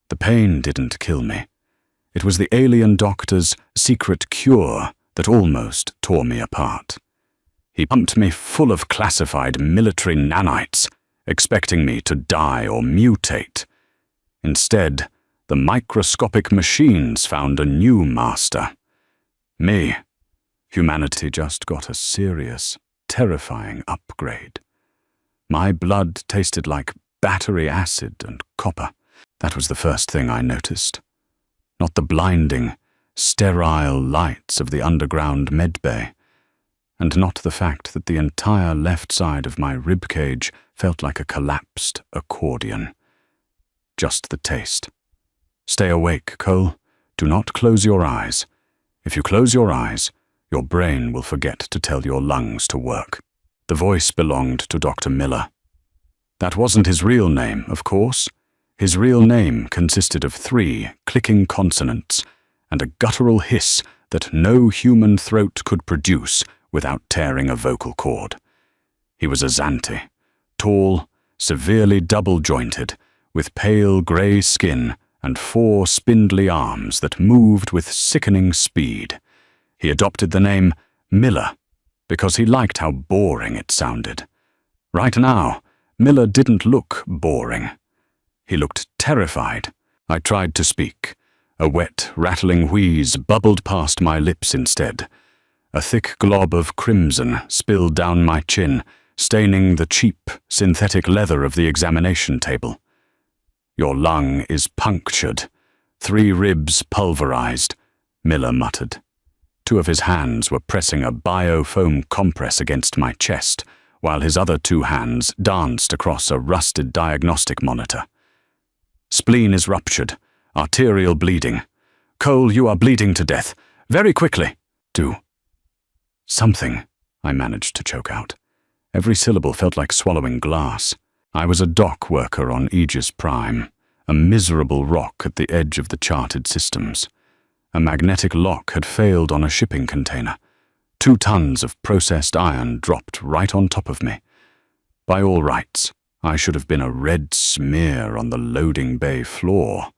The pain didn't kill me. It was the alien doctor's secret cure that almost tore me apart. He pumped me full of classified military nanites, expecting me to die or mutate. Instead, the microscopic machines found a new master. Me. Humanity just got a serious, terrifying upgrade. My blood tasted like battery acid and copper. That was the first thing I noticed. Not the blinding, sterile lights of the underground medbay, and not the fact that the entire left side of my ribcage felt like a collapsed accordion. Just the taste. Stay awake, Cole. Do not close your eyes. If you close your eyes, your brain will forget to tell your lungs to work. The voice belonged to Dr. Miller. That wasn't his real name, of course. His real name consisted of 3 clicking consonants and a guttural hiss that no human throat could produce without tearing a vocal cord. He was a Zanti, tall, severely double-jointed, with pale grey skin and 4 spindly arms that moved with sickening speed. He adopted the name Miller because he liked how boring it sounded. Right now, Miller didn't look boring. He looked terrified. I tried to speak. A wet, rattling wheeze bubbled past my lips instead. A thick glob of crimson spilled down my chin, staining the cheap, synthetic leather of the examination table. Your lung is punctured. 3 ribs pulverized, Miller muttered. 2 of his hands were pressing a biofoam compress against my chest, while his other 2 hands danced across a rusted diagnostic monitor. Spleen is ruptured. Arterial bleeding. Cole, you are bleeding to death. Very quickly. Do something, I managed to choke out. Every syllable felt like swallowing glass. I was a dock worker on Aegis Prime, a miserable rock at the edge of the charted systems. A magnetic lock had failed on a shipping container. 2 tons of processed iron dropped right on top of me. By all rights, I should have been a red smear on the loading bay floor.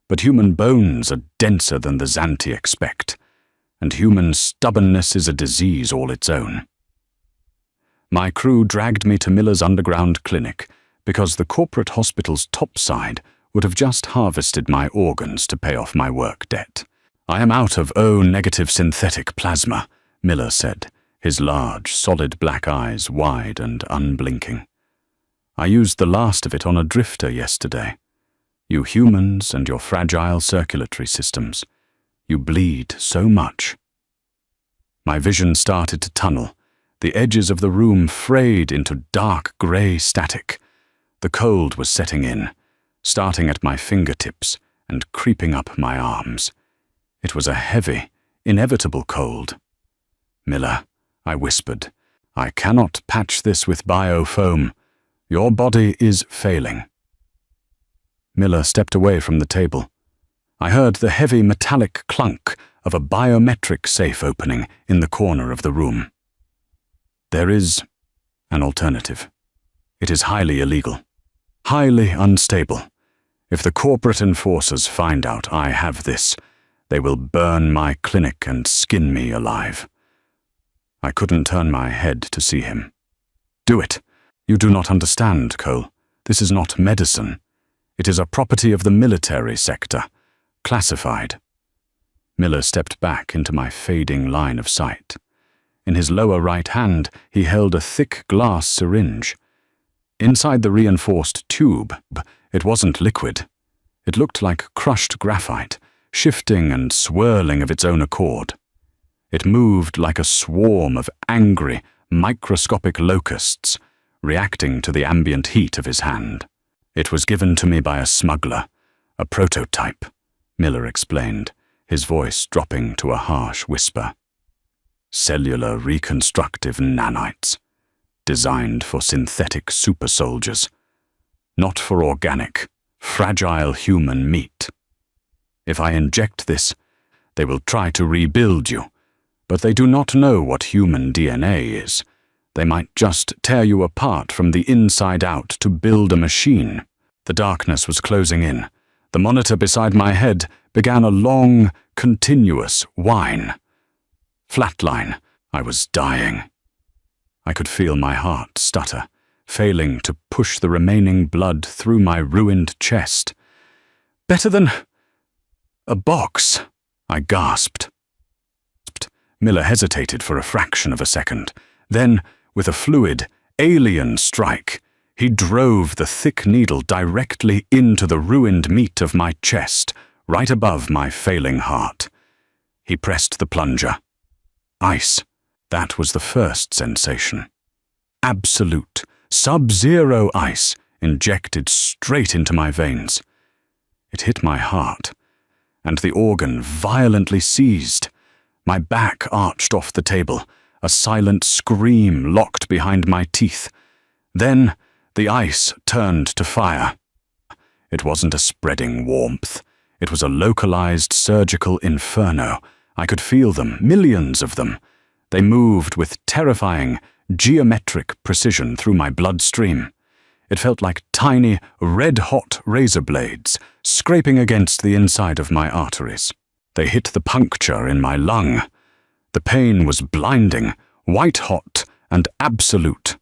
But human bones are denser than the Zanti expect, and human stubbornness is a disease all its own. My crew dragged me to Miller's underground clinic because the corporate hospital's topside would have just harvested my organs to pay off my work debt. I am out of O-negative synthetic plasma, Miller said, his large, solid black eyes wide and unblinking. I used the last of it on a drifter yesterday. You humans and your fragile circulatory systems. You bleed so much. My vision started to tunnel. The edges of the room frayed into dark grey static. The cold was setting in, starting at my fingertips and creeping up my arms. It was a heavy, inevitable cold. Miller, I whispered, I cannot patch this with biofoam. Your body is failing. Miller stepped away from the table. I heard the heavy metallic clunk of a biometric safe opening in the corner of the room. There is an alternative. It is highly illegal, highly unstable. If the corporate enforcers find out I have this, they will burn my clinic and skin me alive. I couldn't turn my head to see him. Do it. You do not understand, Cole. This is not medicine. It is a property of the military sector, classified. Miller stepped back into my fading line of sight. In his lower right hand, he held a thick glass syringe. Inside the reinforced tube, it wasn't liquid. It looked like crushed graphite, shifting and swirling of its own accord. It moved like a swarm of angry, microscopic locusts, reacting to the ambient heat of his hand. It was given to me by a smuggler, a prototype, Miller explained, his voice dropping to a harsh whisper. Cellular reconstructive nanites, designed for synthetic super soldiers, not for organic, fragile human meat. If I inject this, they will try to rebuild you, but they do not know what human DNA is. They might just tear you apart from the inside out to build a machine. The darkness was closing in. The monitor beside my head began a long, continuous whine. Flatline. I was dying. I could feel my heart stutter, failing to push the remaining blood through my ruined chest. Better than a box, I gasped. Miller hesitated for a fraction of a second. Then, with a fluid, alien strike, he drove the thick needle directly into the ruined meat of my chest, right above my failing heart. He pressed the plunger. Ice. That was the first sensation. Absolute, sub-zero ice injected straight into my veins. It hit my heart, and the organ violently seized. My back arched off the table, a silent scream locked behind my teeth. Then the ice turned to fire. It wasn't a spreading warmth. It was a localized surgical inferno. I could feel them, millions of them. They moved with terrifying, geometric precision through my bloodstream. It felt like tiny, red-hot razor blades scraping against the inside of my arteries. They hit the puncture in my lung. The pain was blinding, white-hot, and absolute.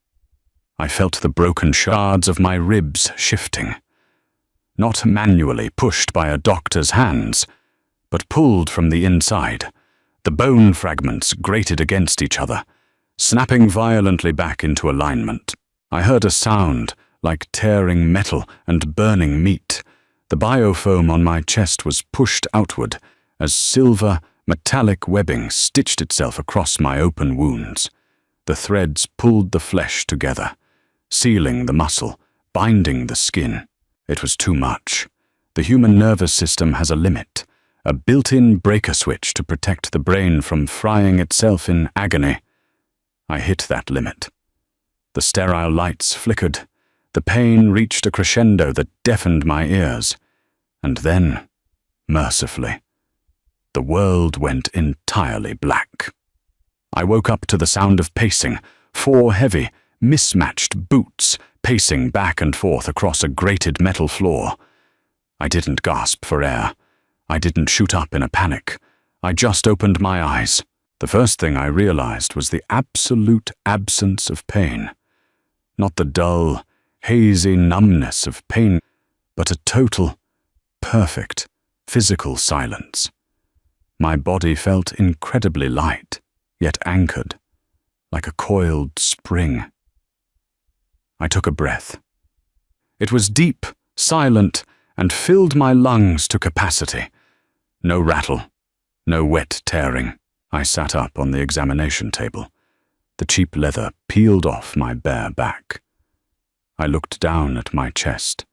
I felt the broken shards of my ribs shifting. Not manually pushed by a doctor's hands, but pulled from the inside. The bone fragments grated against each other, snapping violently back into alignment. I heard a sound like tearing metal and burning meat. The biofoam on my chest was pushed outward as silver, metallic webbing stitched itself across my open wounds. The threads pulled the flesh together, sealing the muscle, binding the skin. It was too much. The human nervous system has a limit, a built-in breaker switch to protect the brain from frying itself in agony. I hit that limit. The sterile lights flickered. The pain reached a crescendo that deafened my ears. And then, mercifully, the world went entirely black. I woke up to the sound of pacing, 4 heavy, mismatched boots pacing back and forth across a grated metal floor. I didn't gasp for air. I didn't shoot up in a panic. I just opened my eyes. The first thing I realized was the absolute absence of pain. Not the dull, hazy numbness of pain, but a total, perfect, physical silence. My body felt incredibly light, yet anchored, like a coiled spring. I took a breath. It was deep, silent, and filled my lungs to capacity. No rattle, no wet tearing. I sat up on the examination table. The cheap leather peeled off my bare back. I looked down at my chest.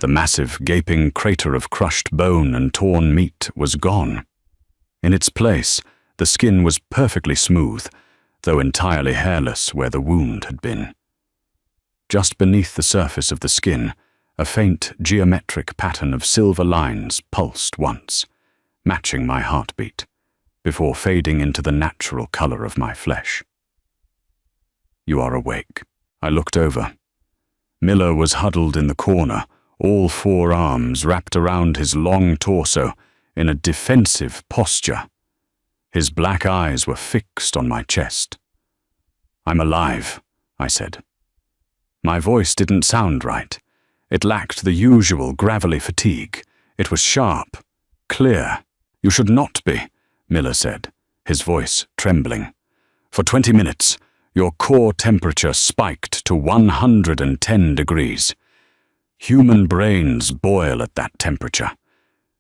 The massive, gaping crater of crushed bone and torn meat was gone. In its place, the skin was perfectly smooth, though entirely hairless where the wound had been. Just beneath the surface of the skin, a faint geometric pattern of silver lines pulsed once, matching my heartbeat, before fading into the natural color of my flesh. "You are awake." I looked over. Miller was huddled in the corner, all 4 arms wrapped around his long torso in a defensive posture. His black eyes were fixed on my chest. "I'm alive," I said. My voice didn't sound right. It lacked the usual gravelly fatigue. It was sharp, clear. "You should not be," Miller said, his voice trembling. "For 20 minutes, your core temperature spiked to 110 degrees. Human brains boil at that temperature.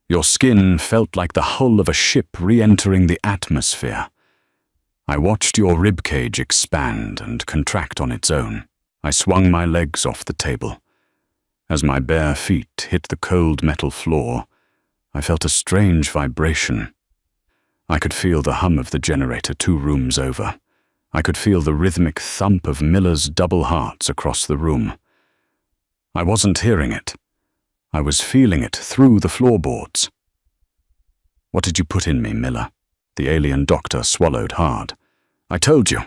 Your skin felt like the hull of a ship re-entering the atmosphere. I watched your ribcage expand and contract on its own. I swung my legs off the table. As my bare feet hit the cold metal floor, I felt a strange vibration. I could feel the hum of the generator 2 rooms over. I could feel the rhythmic thump of Miller's double hearts across the room. I wasn't hearing it. I was feeling it through the floorboards. "What did you put in me, Miller?" The alien doctor swallowed hard. "I told you.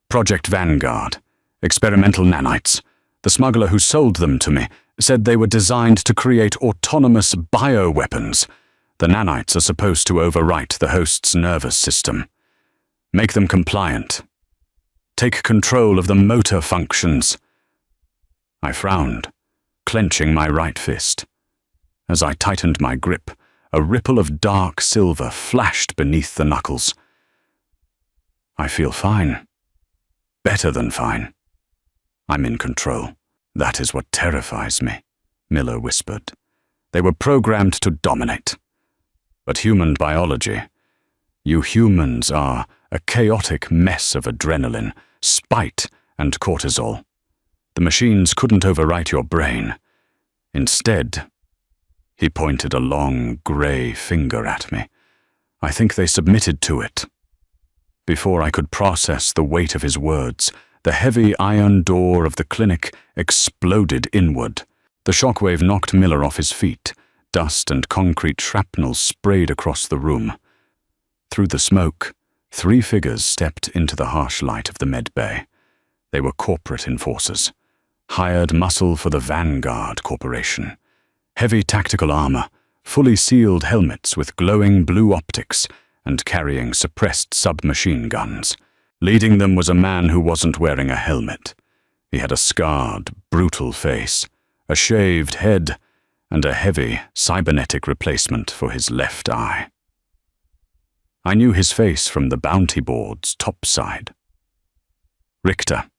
Project Vanguard. Experimental nanites. The smuggler who sold them to me, said they were designed to create autonomous bioweapons. The nanites are supposed to overwrite the host's nervous system, make them compliant, take control of the motor functions. I frowned, clenching my right fist. As I tightened my grip, a ripple of dark silver flashed beneath the knuckles. I feel fine. Better than fine. I'm in control. That is what terrifies me, Miller whispered. They were programmed to dominate. But human biology, you humans are a chaotic mess of adrenaline, spite, and cortisol. The machines couldn't overwrite your brain. Instead, he pointed a long, grey finger at me. I think they submitted to it. Before I could process the weight of his words, the heavy iron door of the clinic exploded inward. The shockwave knocked Miller off his feet. Dust and concrete shrapnel sprayed across the room. Through the smoke, 3 figures stepped into the harsh light of the med bay. They were corporate enforcers, hired muscle for the Vanguard Corporation. Heavy tactical armor, fully sealed helmets with glowing blue optics, and carrying suppressed submachine guns. Leading them was a man who wasn't wearing a helmet. He had a scarred, brutal face, a shaved head, and a heavy, cybernetic replacement for his left eye. I knew his face from the bounty board's top side. Richter,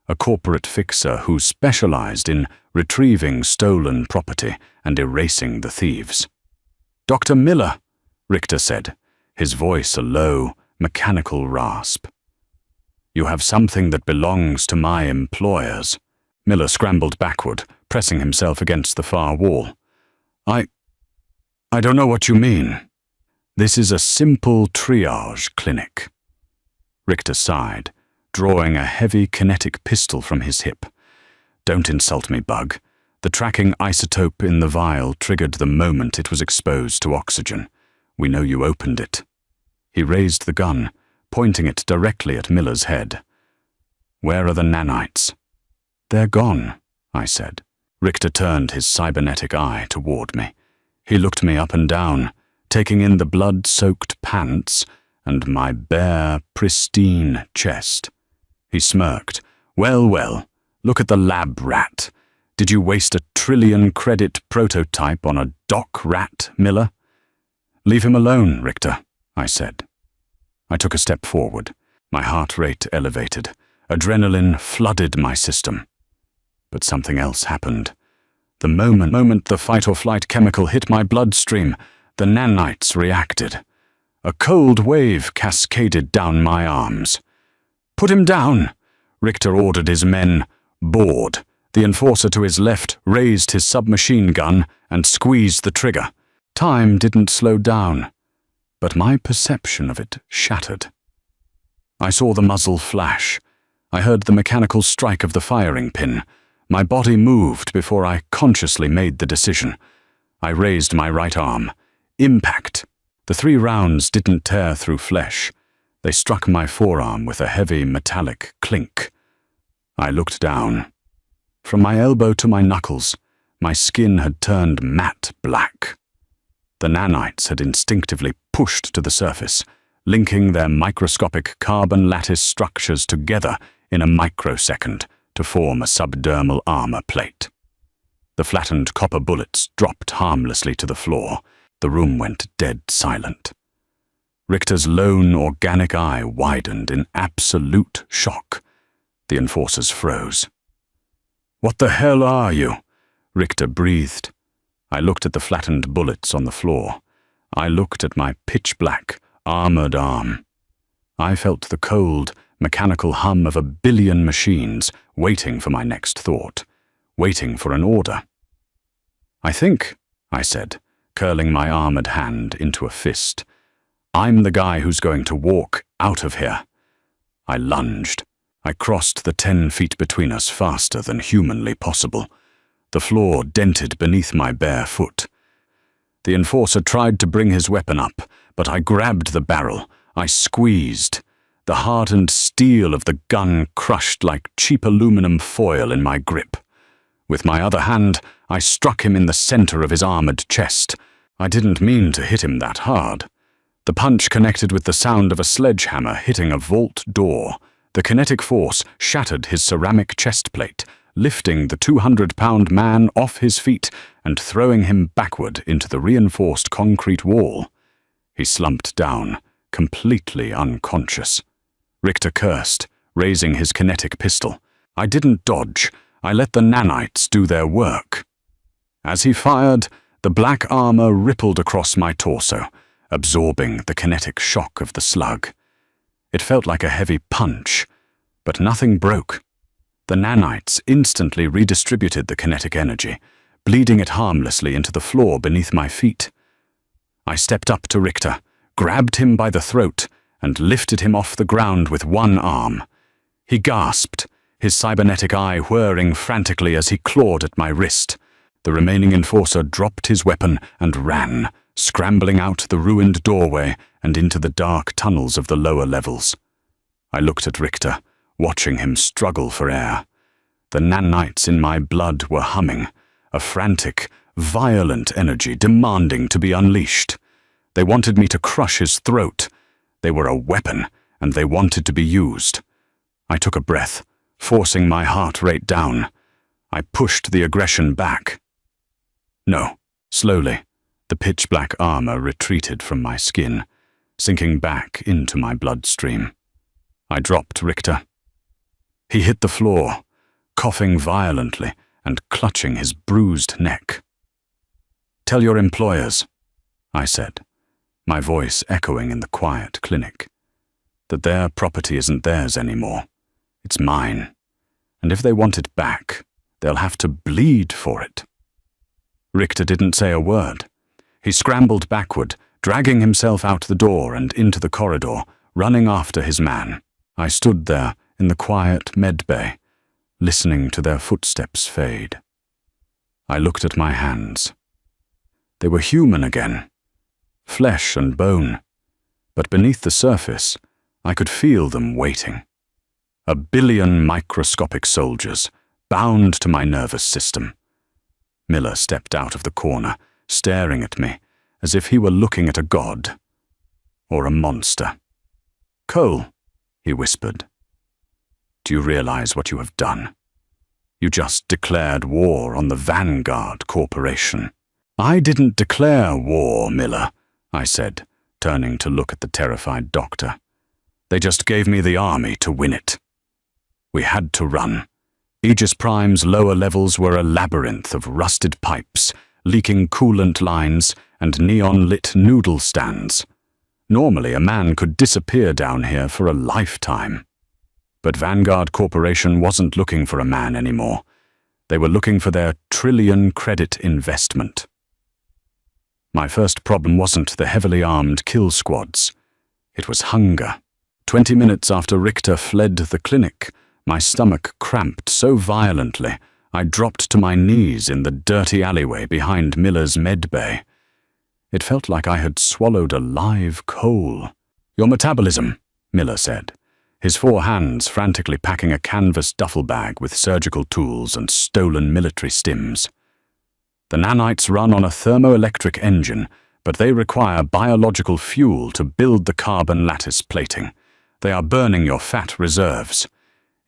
a corporate fixer who specialized in retrieving stolen property and erasing the thieves. "Dr. Miller," Richter said, his voice a low, mechanical rasp. "You have something that belongs to my employers." Miller scrambled backward, pressing himself against the far wall. I don't know what you mean. This is a simple triage clinic." Richter sighed, drawing a heavy kinetic pistol from his hip. "Don't insult me, Bug. The tracking isotope in the vial triggered the moment it was exposed to oxygen. We know you opened it." He raised the gun, pointing it directly at Miller's head. "Where are the nanites?" "They're gone," I said. Richter turned his cybernetic eye toward me. He looked me up and down, taking in the blood-soaked pants and my bare, pristine chest. He smirked. Well, look at the lab rat. Did you waste a 1 trillion credit prototype on a dock rat, Miller?" "Leave him alone, Richter," I said. I took a step forward. My heart rate elevated. Adrenaline flooded my system. But something else happened. The moment the fight-or-flight chemical hit my bloodstream, the nanites reacted. A cold wave cascaded down my arms. "Put him down!" Richter ordered his men. Bored, the enforcer to his left raised his submachine gun and squeezed the trigger. Time didn't slow down, but my perception of it shattered. I saw the muzzle flash. I heard the mechanical strike of the firing pin. My body moved before I consciously made the decision. I raised my right arm. Impact! The 3 rounds didn't tear through flesh. They struck my forearm with a heavy metallic clink. I looked down. From my elbow to my knuckles, my skin had turned matte black. The nanites had instinctively pushed to the surface, linking their microscopic carbon lattice structures together in a microsecond to form a subdermal armor plate. The flattened copper bullets dropped harmlessly to the floor. The room went dead silent. Richter's lone organic eye widened in absolute shock. The enforcers froze. "What the hell are you?" Richter breathed. I looked at the flattened bullets on the floor. I looked at my pitch-black, armored arm. I felt the cold, mechanical hum of 1 billion machines waiting for my next thought, waiting for an order. "I think," I said, curling my armored hand into a fist, "I'm the guy who's going to walk out of here." I lunged. I crossed the 10 feet between us faster than humanly possible. The floor dented beneath my bare foot. The enforcer tried to bring his weapon up, but I grabbed the barrel. I squeezed. The hardened steel of the gun crushed like cheap aluminum foil in my grip. With my other hand, I struck him in the center of his armored chest. I didn't mean to hit him that hard. The punch connected with the sound of a sledgehammer hitting a vault door. The kinetic force shattered his ceramic chest plate, lifting the 200-pound man off his feet and throwing him backward into the reinforced concrete wall. He slumped down, completely unconscious. Richter cursed, raising his kinetic pistol. I didn't dodge. I let the Nanites do their work. As he fired, the black armor rippled across my torso, absorbing the kinetic shock of the slug. It felt like a heavy punch, but nothing broke. The Nanites instantly redistributed the kinetic energy, bleeding it harmlessly into the floor beneath my feet. I stepped up to Richter, grabbed him by the throat, and lifted him off the ground with one arm. He gasped, his cybernetic eye whirring frantically as he clawed at my wrist. The remaining enforcer dropped his weapon and ran, scrambling out the ruined doorway and into the dark tunnels of the lower levels. I looked at Richter, watching him struggle for air. The Nanites in my blood were humming, a frantic, violent energy demanding to be unleashed. They wanted me to crush his throat. They were a weapon, and they wanted to be used. I took a breath, forcing my heart rate down. I pushed the aggression back. No, slowly, the pitch-black armor retreated from my skin, sinking back into my bloodstream. I dropped Richter. He hit the floor, coughing violently and clutching his bruised neck. "Tell your employers," I said, my voice echoing in the quiet clinic, "that their property isn't theirs anymore. It's mine. And if they want it back, they'll have to bleed for it." Richter didn't say a word. He scrambled backward, dragging himself out the door and into the corridor, running after his man. I stood there in the quiet med bay, listening to their footsteps fade. I looked at my hands. They were human again, flesh and bone, but beneath the surface, I could feel them waiting. 1 billion microscopic soldiers, bound to my nervous system. Miller stepped out of the corner, staring at me, as if he were looking at a god, or a monster. "Cole," he whispered, "do you realize what you have done? You just declared war on the Vanguard Corporation." "I didn't declare war, Miller," I said, turning to look at the terrified doctor. "They just gave me the army to win it. We had to run. Aegis Prime's lower levels were a labyrinth of rusted pipes, leaking coolant lines, and neon-lit noodle stands. Normally, a man could disappear down here for a lifetime. But Vanguard Corporation wasn't looking for a man anymore. They were looking for their trillion-credit investment. My first problem wasn't the heavily armed kill squads. It was hunger. 20 minutes after Richter fled the clinic, my stomach cramped so violently, I dropped to my knees in the dirty alleyway behind Miller's med bay. It felt like I had swallowed a live coal. "Your metabolism," Miller said, his 4 hands frantically packing a canvas duffel bag with surgical tools and stolen military stims. "The Nanites run on a thermoelectric engine, but they require biological fuel to build the carbon lattice plating. They are burning your fat reserves.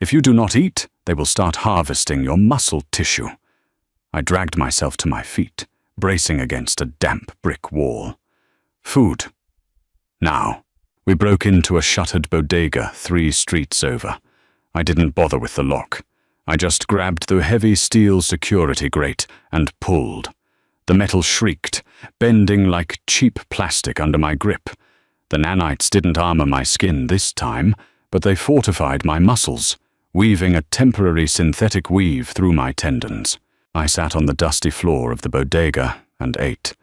If you do not eat, they will start harvesting your muscle tissue." I dragged myself to my feet, bracing against a damp brick wall. Food. Now. We broke into a shuttered bodega 3 streets over. I didn't bother with the lock. I just grabbed the heavy steel security grate and pulled. The metal shrieked, bending like cheap plastic under my grip. The Nanites didn't armor my skin this time, but they fortified my muscles, weaving a temporary synthetic weave through my tendons. I sat on the dusty floor of the bodega and ate.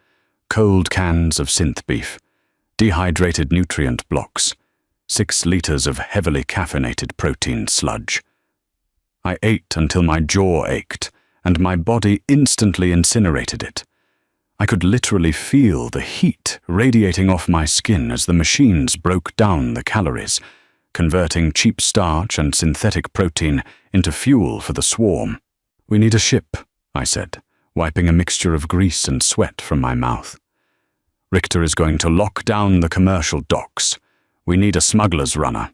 Cold cans of synth beef, dehydrated nutrient blocks, 6 liters of heavily caffeinated protein sludge. I ate until my jaw ached, and my body instantly incinerated it. I could literally feel the heat radiating off my skin as the machines broke down the calories, converting cheap starch and synthetic protein into fuel for the swarm. "We need a ship," I said, wiping a mixture of grease and sweat from my mouth. Richter is going to lock down the commercial docks. We need a smuggler's runner.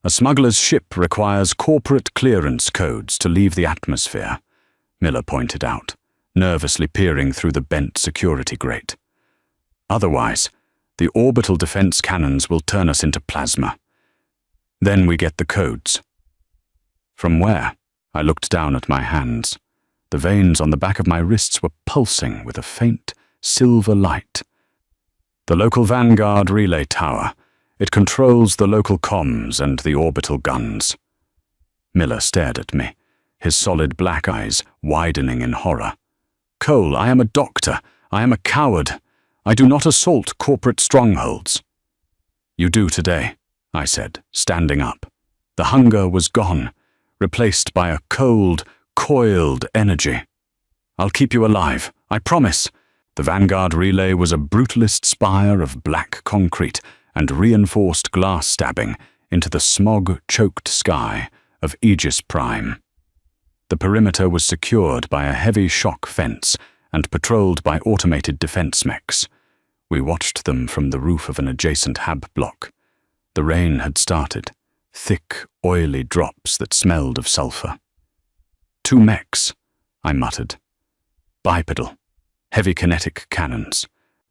A smuggler's ship requires corporate clearance codes to leave the atmosphere, Miller pointed out, nervously peering through the bent security grate. Otherwise, the orbital defense cannons will turn us into plasma. Then we get the codes. From where? I looked down at my hands. The veins on the back of my wrists were pulsing with a faint, silver light. The local Vanguard relay tower. It controls the local comms and the orbital guns. Miller stared at me, his solid black eyes widening in horror. Cole, I am a doctor. I am a coward. I do not assault corporate strongholds. You do today, I said, standing up. The hunger was gone, replaced by a cold, coiled energy. I'll keep you alive, I promise. The Vanguard relay was a brutalist spire of black concrete and reinforced glass stabbing into the smog-choked sky of Aegis Prime. The perimeter was secured by a heavy shock fence and patrolled by automated defense mechs. We watched them from the roof of an adjacent hab block. The rain had started, thick, oily drops that smelled of sulfur. 2 mechs, I muttered. Bipedal, heavy kinetic cannons.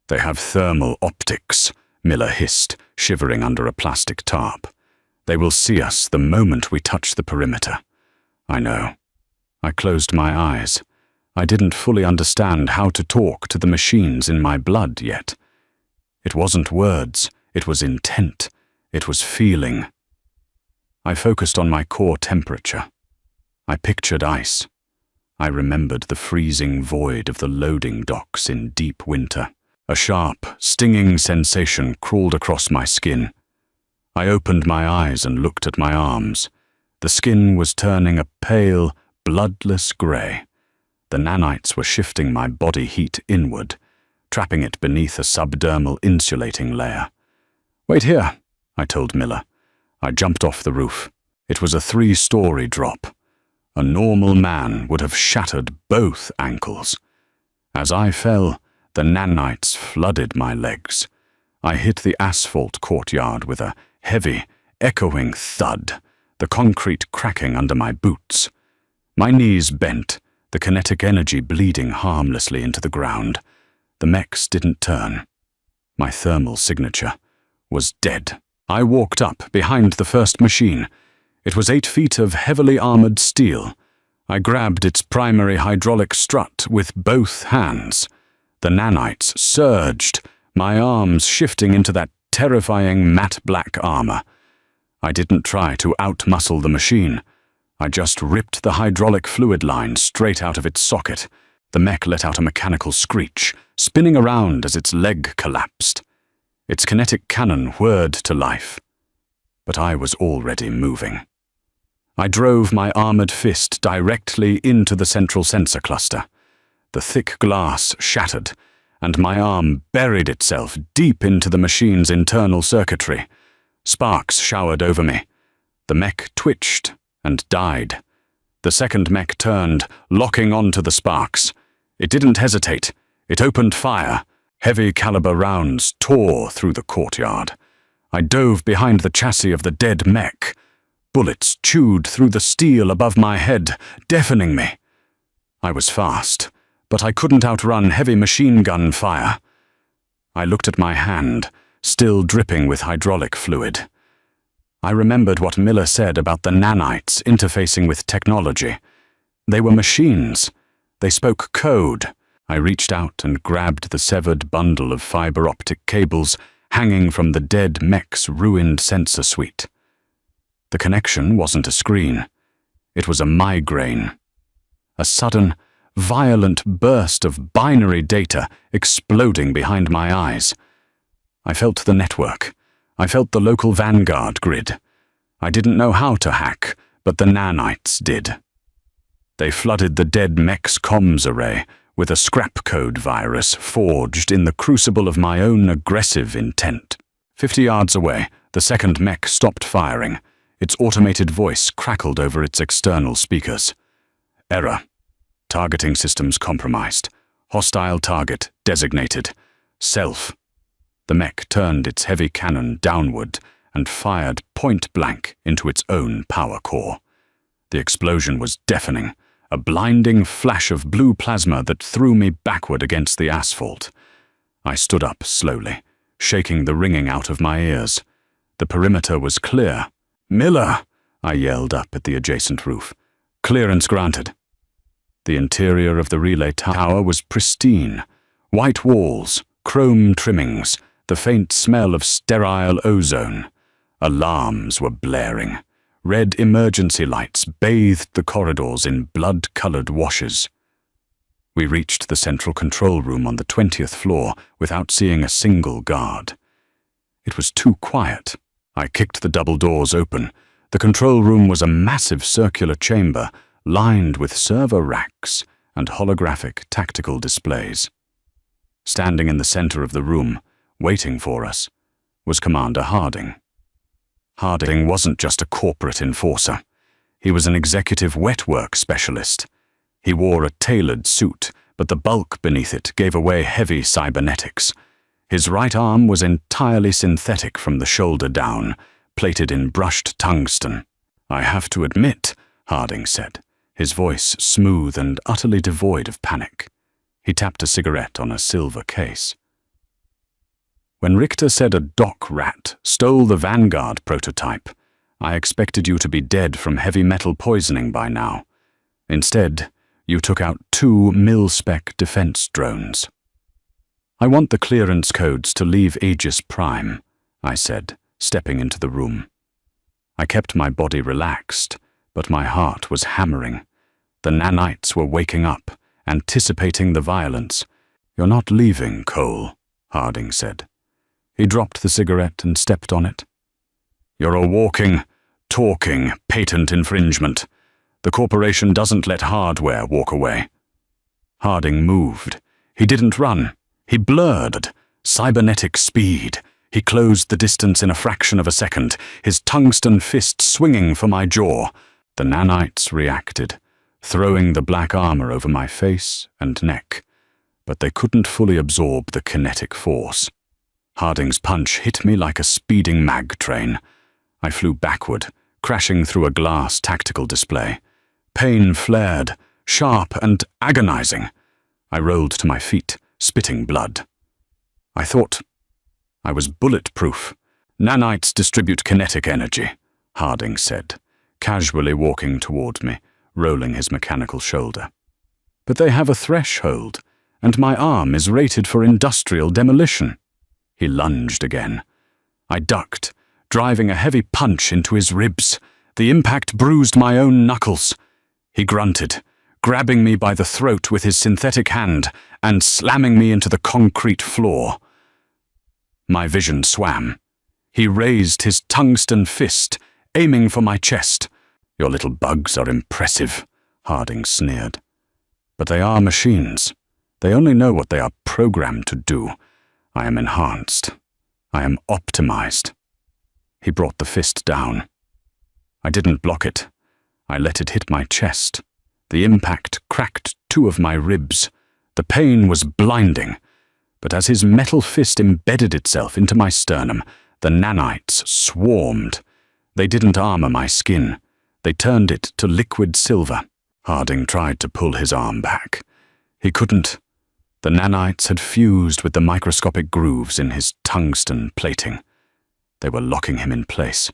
They have thermal optics, Miller hissed, shivering under a plastic tarp. They will see us the moment we touch the perimeter. I know. I closed my eyes. I didn't fully understand how to talk to the machines in my blood yet. It wasn't words, it was intent, it was feeling. I focused on my core temperature. I pictured ice. I remembered the freezing void of the loading docks in deep winter. A sharp, stinging sensation crawled across my skin. I opened my eyes and looked at my arms. The skin was turning a pale, bloodless grey. The nanites were shifting my body heat inward, trapping it beneath a subdermal insulating layer. Wait here, I told Miller. I jumped off the roof. It was a 3-story drop. A normal man would have shattered both ankles. As I fell, the nanites flooded my legs. I hit the asphalt courtyard with a heavy, echoing thud, the concrete cracking under my boots. My knees bent, the kinetic energy bleeding harmlessly into the ground. The mechs didn't turn. My thermal signature was dead. I walked up behind the first machine. It was 8 feet of heavily armored steel. I grabbed its primary hydraulic strut with both hands. The nanites surged, my arms shifting into that terrifying matte black armor. I didn't try to outmuscle the machine. I just ripped the hydraulic fluid line straight out of its socket. The mech let out a mechanical screech, spinning around as its leg collapsed. Its kinetic cannon whirred to life. But I was already moving. I drove my armored fist directly into the central sensor cluster. The thick glass shattered, and my arm buried itself deep into the machine's internal circuitry. Sparks showered over me. The mech twitched and died. The second mech turned, locking onto the sparks. It didn't hesitate. It opened fire. Heavy caliber rounds tore through the courtyard. I dove behind the chassis of the dead mech. Bullets chewed through the steel above my head, deafening me. I was fast, but I couldn't outrun heavy machine gun fire. I looked at my hand, still dripping with hydraulic fluid. I remembered what Miller said about the nanites interfacing with technology. They were machines. They spoke code. I reached out and grabbed the severed bundle of fiber optic cables hanging from the dead mech's ruined sensor suite. The connection wasn't a screen. It was a migraine. A sudden, violent burst of binary data exploding behind my eyes. I felt the network. I felt the local Vanguard grid. I didn't know how to hack, but the nanites did. They flooded the dead mech's comms array with a scrap code virus forged in the crucible of my own aggressive intent. 50 yards away, the second mech stopped firing. Its automated voice crackled over its external speakers. Error. Targeting systems compromised. Hostile target designated. Self. The mech turned its heavy cannon downward and fired point blank into its own power core. The explosion was deafening, a blinding flash of blue plasma that threw me backward against the asphalt. I stood up slowly, shaking the ringing out of my ears. The perimeter was clear. "Miller!" I yelled up at the adjacent roof. "Clearance granted." The interior of the relay tower was pristine. White walls, chrome trimmings, the faint smell of sterile ozone. Alarms were blaring. Red emergency lights bathed the corridors in blood-colored washes. We reached the central control room on the 20th floor without seeing a single guard. It was too quiet. I kicked the double doors open. The control room was a massive circular chamber lined with server racks and holographic tactical displays. Standing in the center of the room, waiting for us, was Commander Harding. Harding wasn't just a corporate enforcer. He was an executive wetwork specialist. He wore a tailored suit, but the bulk beneath it gave away heavy cybernetics. His right arm was entirely synthetic from the shoulder down, plated in brushed tungsten. "I have to admit," Harding said, his voice smooth and utterly devoid of panic. He tapped a cigarette on a silver case. "When Richter said a dock rat stole the Vanguard prototype, I expected you to be dead from heavy metal poisoning by now. Instead, you took out 2 mil-spec defense drones." "I want the clearance codes to leave Aegis Prime," I said, stepping into the room. I kept my body relaxed, but my heart was hammering. The Nanites were waking up, anticipating the violence. "You're not leaving, Cole," Harding said. He dropped the cigarette and stepped on it. "You're a walking, talking patent infringement. The corporation doesn't let hardware walk away." Harding moved. He didn't run. He blurred. Cybernetic speed. He closed the distance in a fraction of a second, his tungsten fist swinging for my jaw. The Nanites reacted, throwing the black armor over my face and neck, but they couldn't fully absorb the kinetic force. Harding's punch hit me like a speeding mag train. I flew backward, crashing through a glass tactical display. Pain flared, sharp and agonizing. I rolled to my feet, spitting blood. I thought I was bulletproof. "Nanites distribute kinetic energy," Harding said, casually walking toward me, rolling his mechanical shoulder. "But they have a threshold, and my arm is rated for industrial demolition." He lunged again. I ducked, driving a heavy punch into his ribs. The impact bruised my own knuckles. He grunted, grabbing me by the throat with his synthetic hand and slamming me into the concrete floor. My vision swam. He raised his tungsten fist, aiming for my chest. "Your little bugs are impressive," Harding sneered. "But they are machines. They only know what they are programmed to do. I am enhanced. I am optimized." He brought the fist down. I didn't block it. I let it hit my chest. The impact cracked 2 of my ribs. The pain was blinding. But as his metal fist embedded itself into my sternum, the Nanites swarmed. They didn't armor my skin. They turned it to liquid silver. Harding tried to pull his arm back. He couldn't. The Nanites had fused with the microscopic grooves in his tungsten plating. They were locking him in place.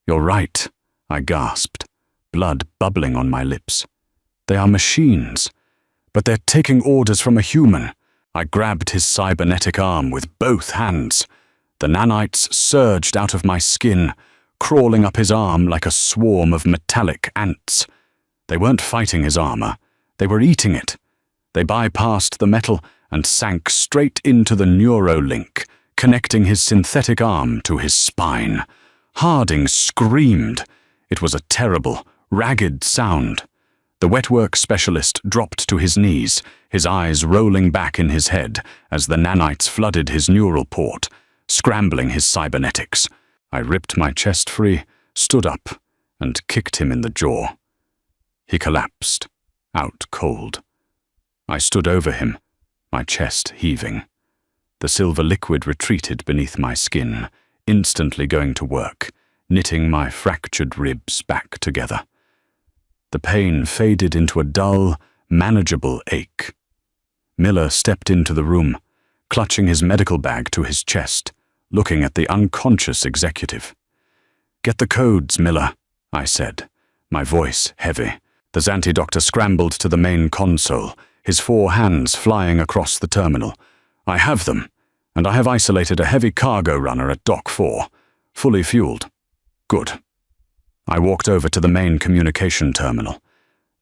"You're right," I gasped, blood bubbling on my lips. "They are machines, but they're taking orders from a human." I grabbed his cybernetic arm with both hands. The Nanites surged out of my skin, crawling up his arm like a swarm of metallic ants. They weren't fighting his armor. They were eating it. They bypassed the metal and sank straight into the neurolink, connecting his synthetic arm to his spine. Harding screamed. It was a terrible, ragged sound. The wetwork specialist dropped to his knees, his eyes rolling back in his head as the Nanites flooded his neural port, scrambling his cybernetics. I ripped my chest free, stood up, and kicked him in the jaw. He collapsed. out cold. I stood over him, my chest heaving. The silver liquid retreated beneath my skin, instantly going to work, knitting my fractured ribs back together. The pain faded into a dull, manageable ache. Miller stepped into the room, clutching his medical bag to his chest, looking at the unconscious executive. "Get the codes, Miller," I said, my voice heavy. The Zanti doctor scrambled to the main console, his 4 hands flying across the terminal. "I have them, and I have isolated a heavy cargo runner at Dock 4, fully fueled." "Good." I walked over to the main communication terminal.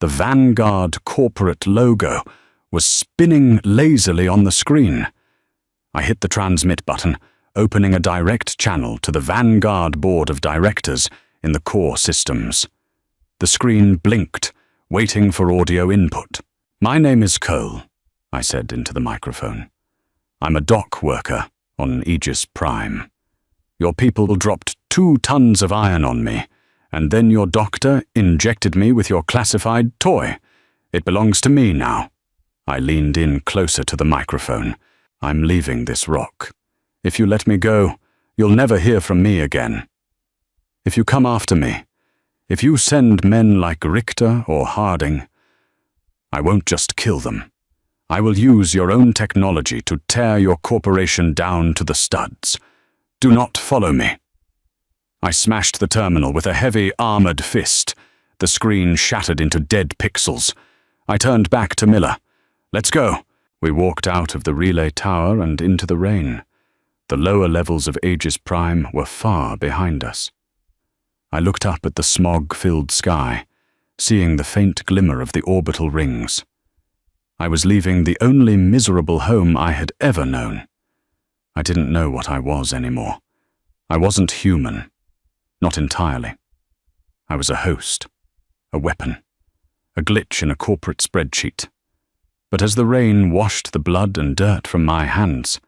The Vanguard corporate logo was spinning lazily on the screen. I hit the transmit button, opening a direct channel to the Vanguard board of directors in the core systems. The screen blinked, waiting for audio input. "My name is Cole," I said into the microphone. "I'm a dock worker on Aegis Prime. Your people dropped 2 tons of iron on me, and then your doctor injected me with your classified toy. It belongs to me now." I leaned in closer to the microphone. "I'm leaving this rock. If you let me go, you'll never hear from me again. If you come after me, if you send men like Richter or Harding, I won't just kill them. I will use your own technology to tear your corporation down to the studs. Do not follow me." I smashed the terminal with a heavy, armored fist. The screen shattered into dead pixels. I turned back to Miller. "Let's go." We walked out of the relay tower and into the rain. The lower levels of Aegis Prime were far behind us. I looked up at the smog-filled sky, seeing the faint glimmer of the orbital rings. I was leaving the only miserable home I had ever known. I didn't know what I was anymore. I wasn't human. Not entirely. I was a host, a weapon, a glitch in a corporate spreadsheet. But as the rain washed the blood and dirt from my hands,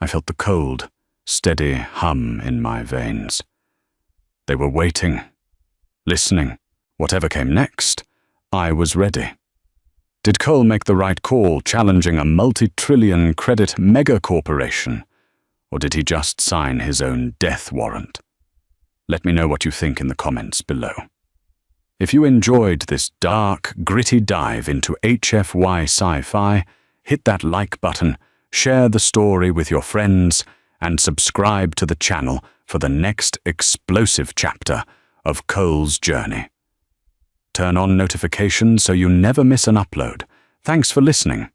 I felt the cold, steady hum in my veins. They were waiting, listening. Whatever came next, I was ready. Did Cole make the right call challenging a multi-trillion credit mega-corporation, or did he just sign his own death warrant? Let me know what you think in the comments below. If you enjoyed this dark, gritty dive into HFY sci-fi, hit that like button, share the story with your friends, and subscribe to the channel for the next explosive chapter of Cole's journey. Turn on notifications so you never miss an upload. Thanks for listening.